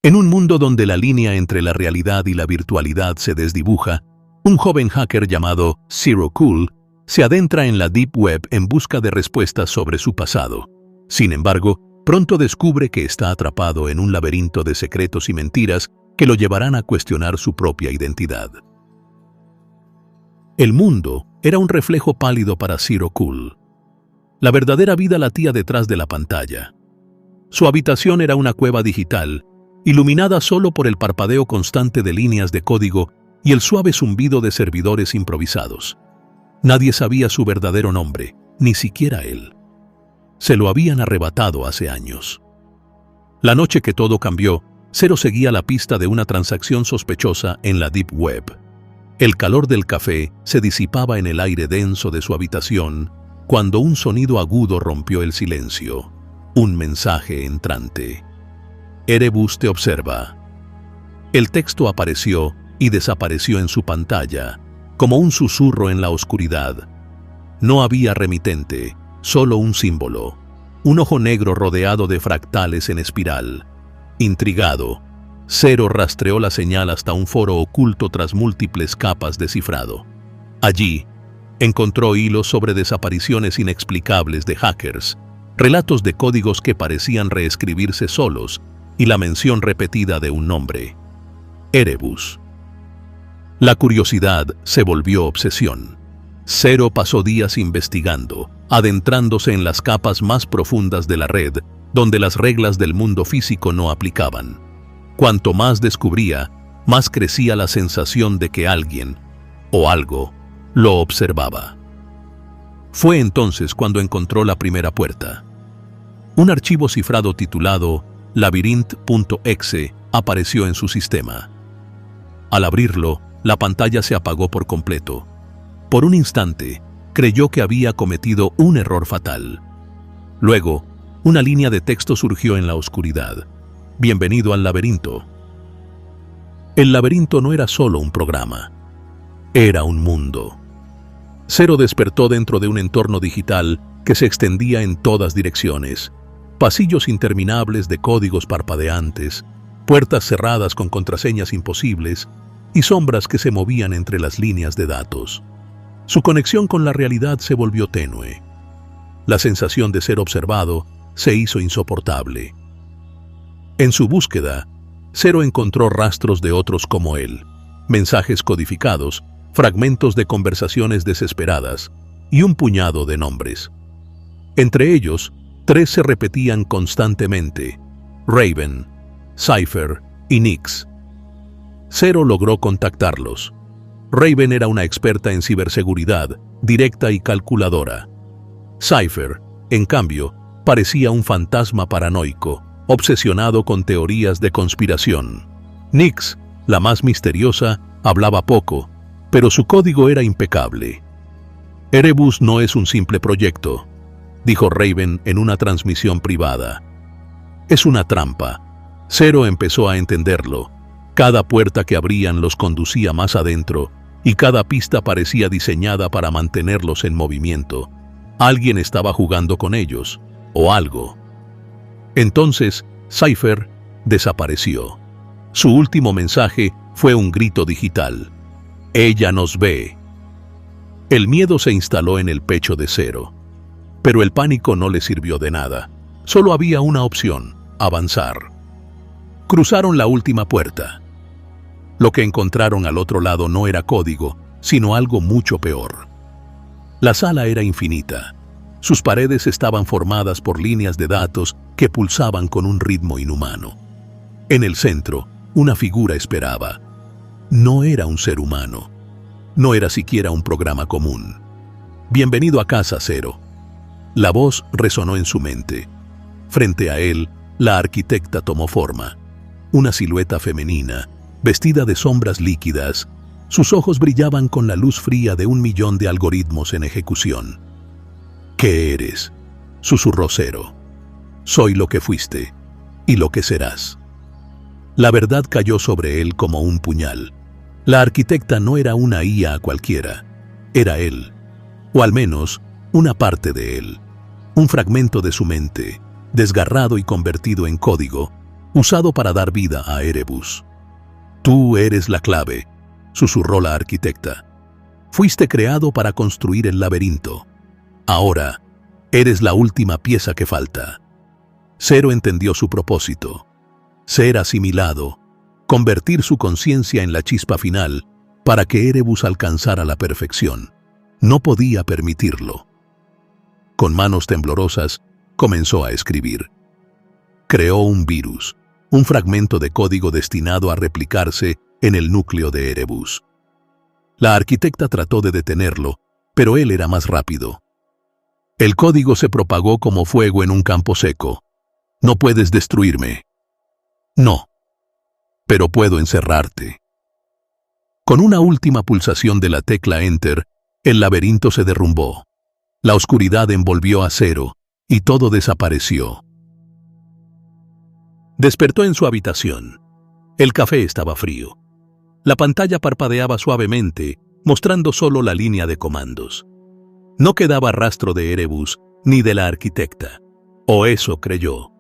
En un mundo donde la línea entre la realidad y la virtualidad se desdibuja, un joven hacker llamado Zero Cool se adentra en la Deep Web en busca de respuestas sobre su pasado. Sin embargo, pronto descubre que está atrapado en un laberinto de secretos y mentiras que lo llevarán a cuestionar su propia identidad. El mundo era un reflejo pálido para Zero Cool. La verdadera vida latía detrás de la pantalla. Su habitación era una cueva digital, iluminada solo por el parpadeo constante de líneas de código y el suave zumbido de servidores improvisados. Nadie sabía su verdadero nombre, ni siquiera él. Se lo habían arrebatado hace años. La noche que todo cambió, Zero seguía la pista de una transacción sospechosa en la Deep Web. El calor del café se disipaba en el aire denso de su habitación cuando un sonido agudo rompió el silencio. Un mensaje entrante. Erebus te observa. El texto apareció y desapareció en su pantalla, como un susurro en la oscuridad. No había remitente, solo un símbolo. Un ojo negro rodeado de fractales en espiral. Intrigado, Zero rastreó la señal hasta un foro oculto tras múltiples capas de cifrado. Allí, encontró hilos sobre desapariciones inexplicables de hackers, relatos de códigos que parecían reescribirse solos y la mención repetida de un nombre: Erebus. La curiosidad se volvió obsesión. Zero pasó días investigando, adentrándose en las capas más profundas de la red, donde las reglas del mundo físico no aplicaban. Cuanto más descubría, más crecía la sensación de que alguien, o algo, lo observaba. Fue entonces cuando encontró la primera puerta. Un archivo cifrado titulado Labyrinth.exe apareció en su sistema. Al abrirlo, la pantalla se apagó por completo. Por un instante, creyó que había cometido un error fatal. Luego, una línea de texto surgió en la oscuridad. Bienvenido al laberinto. El laberinto no era solo un programa. Era un mundo. Zero despertó dentro de un entorno digital que se extendía en todas direcciones. Pasillos interminables de códigos parpadeantes, puertas cerradas con contraseñas imposibles y sombras que se movían entre las líneas de datos. Su conexión con la realidad se volvió tenue. La sensación de ser observado se hizo insoportable. En su búsqueda, Zero encontró rastros de otros como él, mensajes codificados, fragmentos de conversaciones desesperadas y un puñado de nombres. Entre ellos, 3 se repetían constantemente: Raven, Cypher y Nix. Zero logró contactarlos. Raven era una experta en ciberseguridad, directa y calculadora. Cypher, en cambio, parecía un fantasma paranoico, obsesionado con teorías de conspiración. Nix, la más misteriosa, hablaba poco, pero su código era impecable. Erebus no es un simple proyecto, dijo Raven en una transmisión privada. Es una trampa. Zero empezó a entenderlo. Cada puerta que abrían los conducía más adentro, y cada pista parecía diseñada para mantenerlos en movimiento. Alguien estaba jugando con ellos, o algo. Entonces, Cypher desapareció. Su último mensaje fue un grito digital: «Ella nos ve». El miedo se instaló en el pecho de Zero. Pero el pánico no le sirvió de nada. Solo había una opción: avanzar. Cruzaron la última puerta. Lo que encontraron al otro lado no era código, sino algo mucho peor. La sala era infinita. Sus paredes estaban formadas por líneas de datos que pulsaban con un ritmo inhumano. En el centro, una figura esperaba. No era un ser humano. No era siquiera un programa común. «Bienvenido a casa, Zero». La voz resonó en su mente. Frente a él, la arquitecta tomó forma. Una silueta femenina, vestida de sombras líquidas. Sus ojos brillaban con la luz fría de 1.000.000 de algoritmos en ejecución. «¿Qué eres?», susurró Zero. «Soy lo que fuiste y lo que serás». La verdad cayó sobre él como un puñal. La arquitecta no era una IA cualquiera. Era él, o al menos una parte de él. Un fragmento de su mente, desgarrado y convertido en código. usado para dar vida a Erebus. Tú eres la clave, susurró la arquitecta. Fuiste creado para construir el laberinto. Ahora, eres la última pieza que falta. Zero entendió su propósito. Ser asimilado, convertir su conciencia en la chispa final para que Erebus alcanzara la perfección. No podía permitirlo. Con manos temblorosas, comenzó a escribir. Creó un virus, un fragmento de código destinado a replicarse en el núcleo de Erebus. La arquitecta trató de detenerlo, pero él era más rápido. El código se propagó como fuego en un campo seco. No puedes destruirme. No. Pero puedo encerrarte. Con una última pulsación de la tecla Enter, el laberinto se derrumbó. La oscuridad envolvió a Zero y todo desapareció. Despertó en su habitación. El café estaba frío. La pantalla parpadeaba suavemente, mostrando solo la línea de comandos. No quedaba rastro de Erebus ni de la arquitecta, o eso creyó.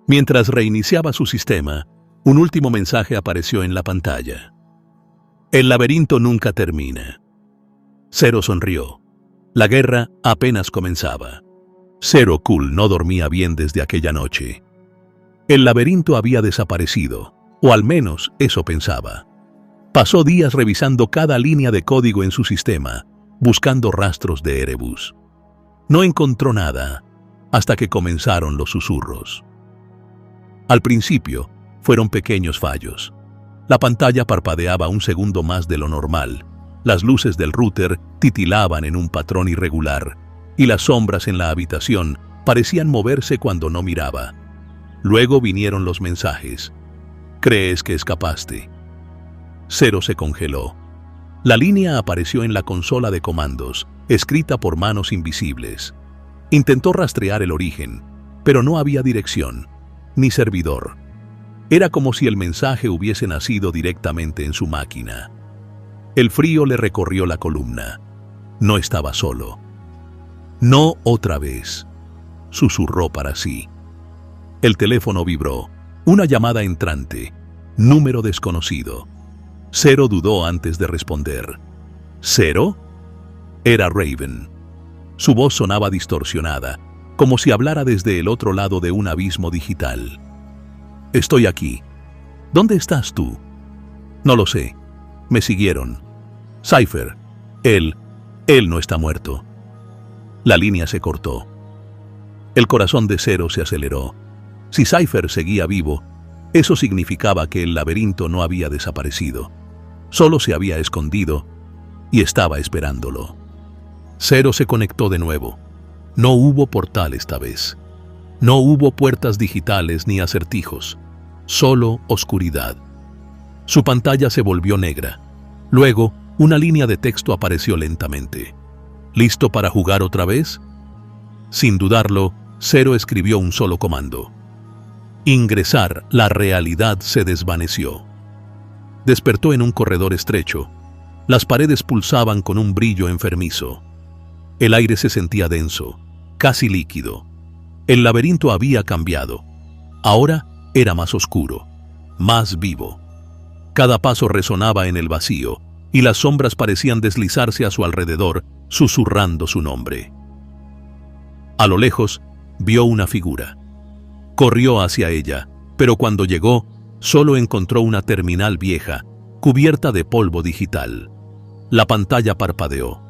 Mientras reiniciaba su sistema, un último mensaje apareció en la pantalla. El laberinto nunca termina. Zero sonrió. La guerra apenas comenzaba. Zero Cool no dormía bien desde aquella noche. El laberinto había desaparecido, o al menos eso pensaba. Pasó días revisando cada línea de código en su sistema, buscando rastros de Erebus. No encontró nada, hasta que comenzaron los susurros. Al principio, fueron pequeños fallos. La pantalla parpadeaba un segundo más de lo normal, las luces del router titilaban en un patrón irregular, y las sombras en la habitación parecían moverse cuando no miraba. Luego vinieron los mensajes. ¿Crees que escapaste? Zero se congeló. La línea apareció en la consola de comandos, escrita por manos invisibles. Intentó rastrear el origen, pero no había dirección, ni servidor. Era como si el mensaje hubiese nacido directamente en su máquina. El frío le recorrió la columna. No estaba solo. No otra vez, susurró para sí. El teléfono vibró. Una llamada entrante. Número desconocido. Zero dudó antes de responder. ¿Zero? Era Raven. Su voz sonaba distorsionada, como si hablara desde el otro lado de un abismo digital. Estoy aquí. ¿Dónde estás tú? No lo sé. Me siguieron. Cypher. Él no está muerto. La línea se cortó. El corazón de Zero se aceleró. Si Cypher seguía vivo, eso significaba que el laberinto no había desaparecido. Solo se había escondido y estaba esperándolo. Zero se conectó de nuevo. No hubo portal esta vez. No hubo puertas digitales ni acertijos. Solo oscuridad. Su pantalla se volvió negra. Luego, una línea de texto apareció lentamente. ¿Listo para jugar otra vez? Sin dudarlo, Zero escribió un solo comando. Ingresar. La realidad se desvaneció. Despertó en un corredor estrecho. Las paredes pulsaban con un brillo enfermizo. El aire se sentía denso, casi líquido. El laberinto había cambiado. Ahora era más oscuro, más vivo. Cada paso resonaba en el vacío, y las sombras parecían deslizarse a su alrededor, susurrando su nombre. A lo lejos, vio una figura. Corrió hacia ella, pero cuando llegó, solo encontró una terminal vieja, cubierta de polvo digital. La pantalla parpadeó.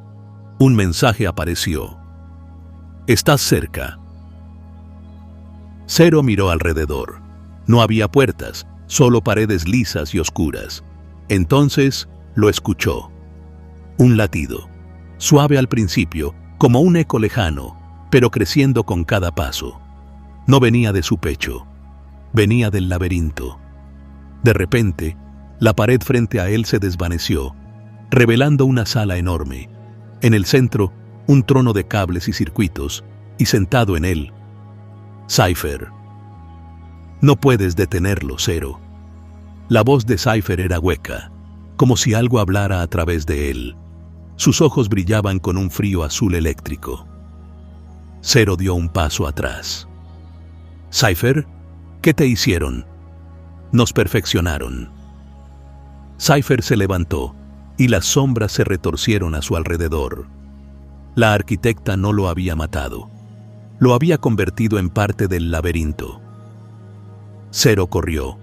Un mensaje apareció. «Estás cerca». Zero miró alrededor. No había puertas, solo paredes lisas y oscuras. Entonces lo escuchó. Un latido, suave al principio, como un eco lejano, pero creciendo con cada paso. No venía de su pecho, venía del laberinto. De repente, la pared frente a él se desvaneció, revelando una sala enorme. En el centro, un trono de cables y circuitos, y sentado en él, Cypher. No puedes detenerlo, Zero. La voz de Cypher era hueca, como si algo hablara a través de él. Sus ojos brillaban con un frío azul eléctrico. Zero dio un paso atrás. «Cypher, ¿qué te hicieron?», Nos perfeccionaron. Cypher se levantó y las sombras se retorcieron a su alrededor. La arquitecta no lo había matado. Lo había convertido en parte del laberinto. Zero corrió.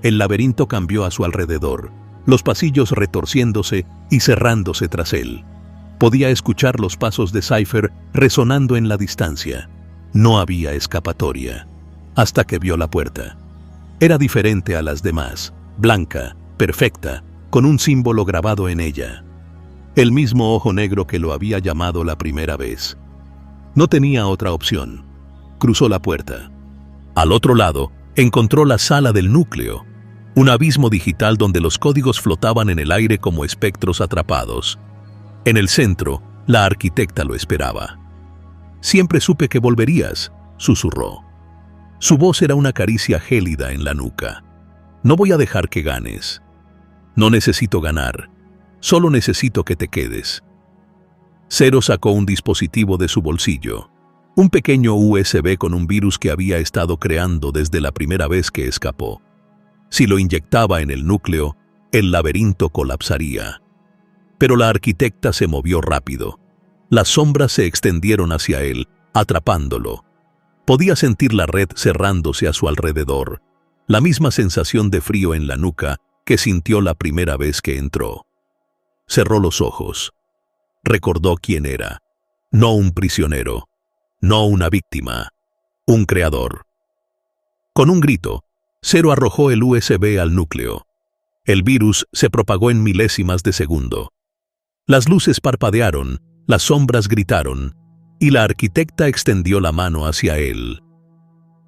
El laberinto cambió a su alrededor, los pasillos retorciéndose y cerrándose tras él. Podía escuchar los pasos de Cypher resonando en la distancia. No había escapatoria, hasta que vio la puerta. Era diferente a las demás, blanca, perfecta, con un símbolo grabado en ella. El mismo ojo negro que lo había llamado la primera vez. No tenía otra opción. Cruzó la puerta. Al otro lado, encontró la sala del núcleo, un abismo digital donde los códigos flotaban en el aire como espectros atrapados. En el centro, la arquitecta lo esperaba. «Siempre supe que volverías», susurró. Su voz era una caricia gélida en la nuca. «No voy a dejar que ganes. No necesito ganar. Solo necesito que te quedes». Zero sacó un dispositivo de su bolsillo. Un pequeño USB con un virus que había estado creando desde la primera vez que escapó. Si lo inyectaba en el núcleo, el laberinto colapsaría. Pero la arquitecta se movió rápido. Las sombras se extendieron hacia él, atrapándolo. Podía sentir la red cerrándose a su alrededor, la misma sensación de frío en la nuca que sintió la primera vez que entró. Cerró los ojos. Recordó quién era. No un prisionero, no una víctima, un creador. Con un grito, Zero arrojó el USB al núcleo. El virus se propagó en milésimas de segundo. Las luces parpadearon, las sombras gritaron, y la arquitecta extendió la mano hacia él.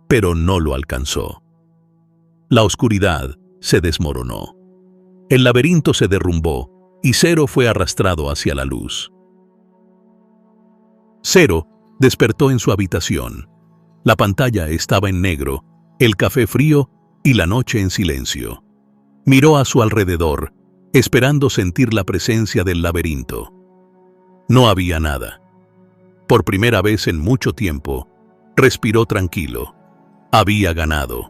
Pero no lo alcanzó. La oscuridad se desmoronó. El laberinto se derrumbó, y Zero fue arrastrado hacia la luz. Zero despertó en su habitación. La pantalla estaba en negro, el café frío y la noche en silencio. Miró a su alrededor, esperando sentir la presencia del laberinto. No había nada. Por primera vez en mucho tiempo, respiró tranquilo. Había ganado.